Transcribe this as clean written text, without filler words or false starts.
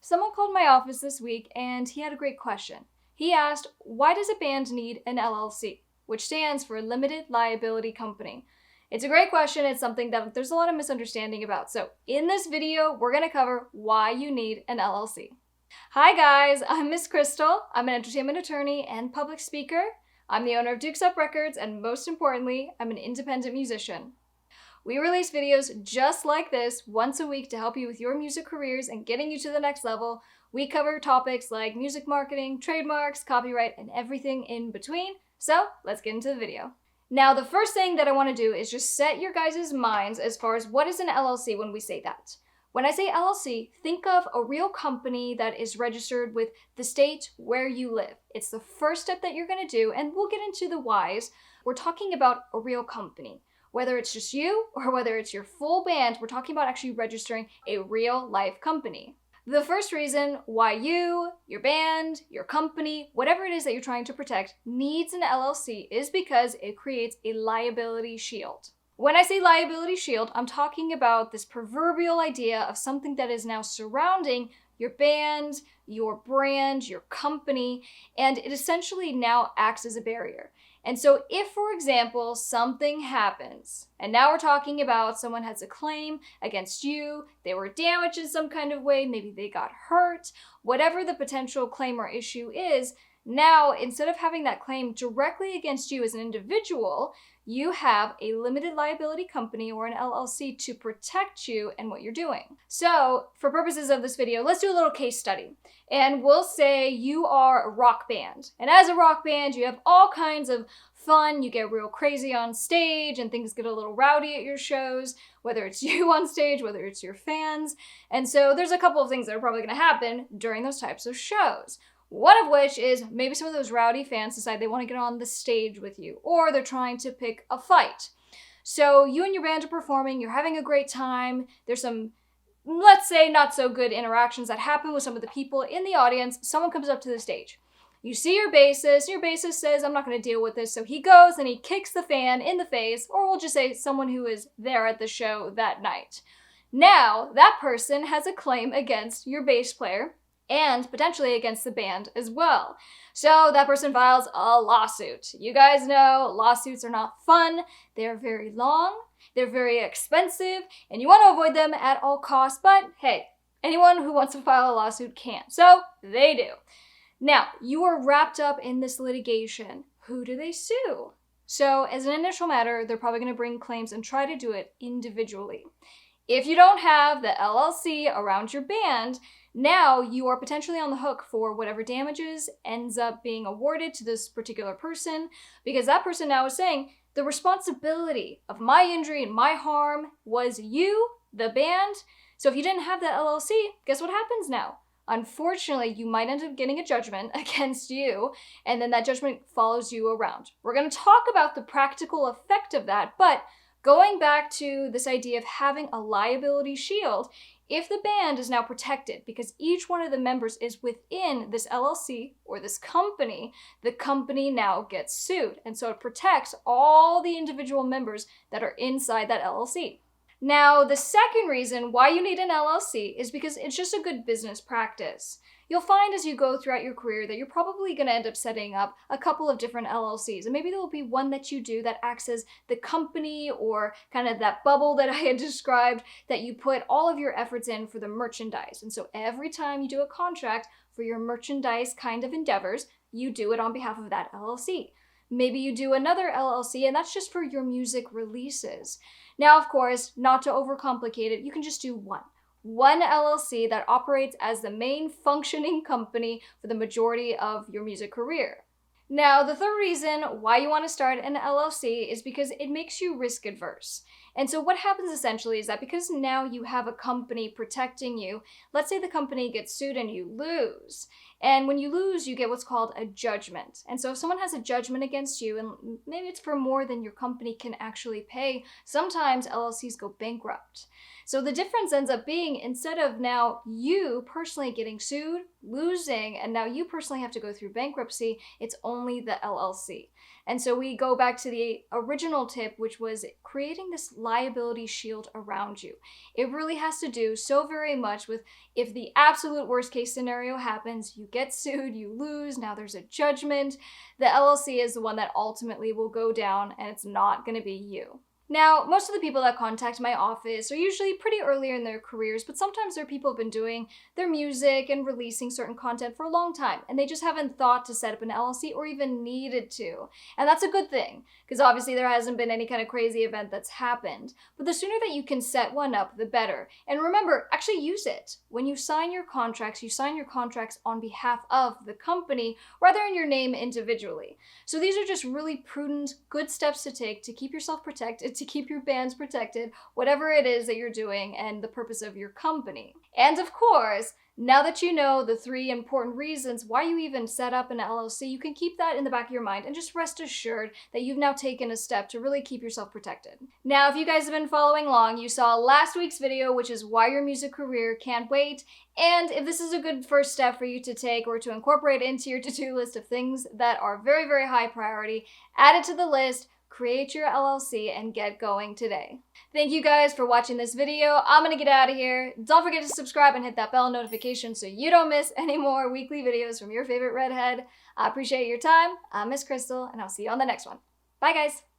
Someone called my office this week and he had a great question. He asked, why does a band need an LLC, which stands for Limited Liability Company? It's a great question. It's something that there's a lot of misunderstanding about. So in this video, we're going to cover why you need an LLC. Hi guys, I'm Miss Crystal. I'm an entertainment attorney and public speaker. I'm the owner of Dukes Up Records, and most importantly, I'm an independent musician. We release videos just like this once a week to help you with your music careers and getting you to the next level. We cover topics like music marketing, trademarks, copyright, and everything in between. So let's get into the video. Now, the first thing that I want to do is just set your guys' minds as far as what is an LLC when we say that. When I say LLC, think of a real company that is registered with the state where you live. It's the first step that you're going to do, and we'll get into the whys. We're talking about a real company. Whether it's just you or whether it's your full band, we're talking about actually registering a real life company. The first reason why you, your band, your company, whatever it is that you're trying to protect needs an LLC is because it creates a liability shield. When I say liability shield, I'm talking about this proverbial idea of something that is now surrounding your band, your brand, your company, and it essentially now acts as a barrier. And so if, for example, something happens, and now we're talking about someone has a claim against you, they were damaged in some kind of way, maybe they got hurt, whatever the potential claim or issue is, now instead of having that claim directly against you as an individual, you have a limited liability company or an LLC to protect you and what you're doing. So for purposes of this video, let's do a little case study. And we'll say you are a rock band. And as a rock band, you have all kinds of fun. You get real crazy on stage and things get a little rowdy at your shows, whether it's you on stage, whether it's your fans. And so there's a couple of things that are probably going to happen during those types of shows. One of which is maybe some of those rowdy fans decide they want to get on the stage with you, or they're trying to pick a fight. So you and your band are performing, you're having a great time, there's some, let's say, not so good interactions that happen with some of the people in the audience. Someone comes up to the stage. You see your bassist says, I'm not going to deal with this, so he goes and he kicks the fan in the face, or we'll just say someone who is there at the show that night. Now, that person has a claim against your bass player, and potentially against the band as well. So that person files a lawsuit. You guys know lawsuits are not fun, they're very long, they're very expensive, and you want to avoid them at all costs, but hey, anyone who wants to file a lawsuit can. So they do. Now, you are wrapped up in this litigation. Who do they sue? So as an initial matter, they're probably going to bring claims and try to do it individually. If you don't have the LLC around your band, now you are potentially on the hook for whatever damages ends up being awarded to this particular person, because that person now is saying the responsibility of my injury and my harm was you, the band. So if you didn't have that LLC, guess what happens now? Unfortunately, you might end up getting a judgment against you, and then that judgment follows you around. We're going to talk about the practical effect of that, but going back to this idea of having a liability shield, if the band is now protected because each one of the members is within this LLC or this company, the company now gets sued. And so it protects all the individual members that are inside that LLC. Now, the second reason why you need an LLC is because it's just a good business practice. You'll find as you go throughout your career that you're probably going to end up setting up a couple of different LLCs. And maybe there will be one that you do that acts as the company or kind of that bubble that I had described that you put all of your efforts in for the merchandise. And so every time you do a contract for your merchandise kind of endeavors, you do it on behalf of that LLC. Maybe you do another LLC, and that's just for your music releases. Now, of course, not to overcomplicate it, you can just do one LLC that operates as the main functioning company for the majority of your music career. Now, the third reason why you want to start an LLC is because it makes you risk adverse. And so what happens essentially is that because now you have a company protecting you, let's say the company gets sued and you lose. And when you lose, you get what's called a judgment. And so if someone has a judgment against you, and maybe it's for more than your company can actually pay, sometimes LLCs go bankrupt. So the difference ends up being, instead of now you personally getting sued, losing, and now you personally have to go through bankruptcy, it's only the LLC. And so we go back to the original tip, which was creating this liability shield around you. It really has to do so very much with, if the absolute worst case scenario happens, you get sued, you lose, now there's a judgment, the LLC is the one that ultimately will go down, and it's not going to be you. Now, most of the people that contact my office are usually pretty early in their careers, but sometimes there are people who've been doing their music and releasing certain content for a long time, and they just haven't thought to set up an LLC or even needed to. And that's a good thing, because obviously there hasn't been any kind of crazy event that's happened. But the sooner that you can set one up, the better. And remember, actually use it. When you sign your contracts on behalf of the company, rather than your name individually. So these are just really prudent, good steps to take to keep yourself protected, to keep your bands protected, whatever it is that you're doing and the purpose of your company. And of course, now that you know the 3 important reasons why you even set up an LLC, you can keep that in the back of your mind and just rest assured that you've now taken a step to really keep yourself protected. Now, if you guys have been following along, you saw last week's video, which is why your music career can't wait. And if this is a good first step for you to take or to incorporate into your to-do list of things that are very, very high priority, add it to the list. Create your LLC and get going today. Thank you guys for watching this video. I'm gonna get out of here. Don't forget to subscribe and hit that bell notification so you don't miss any more weekly videos from your favorite redhead. I appreciate your time. I'm Miss Crystal, and I'll see you on the next one. Bye, guys.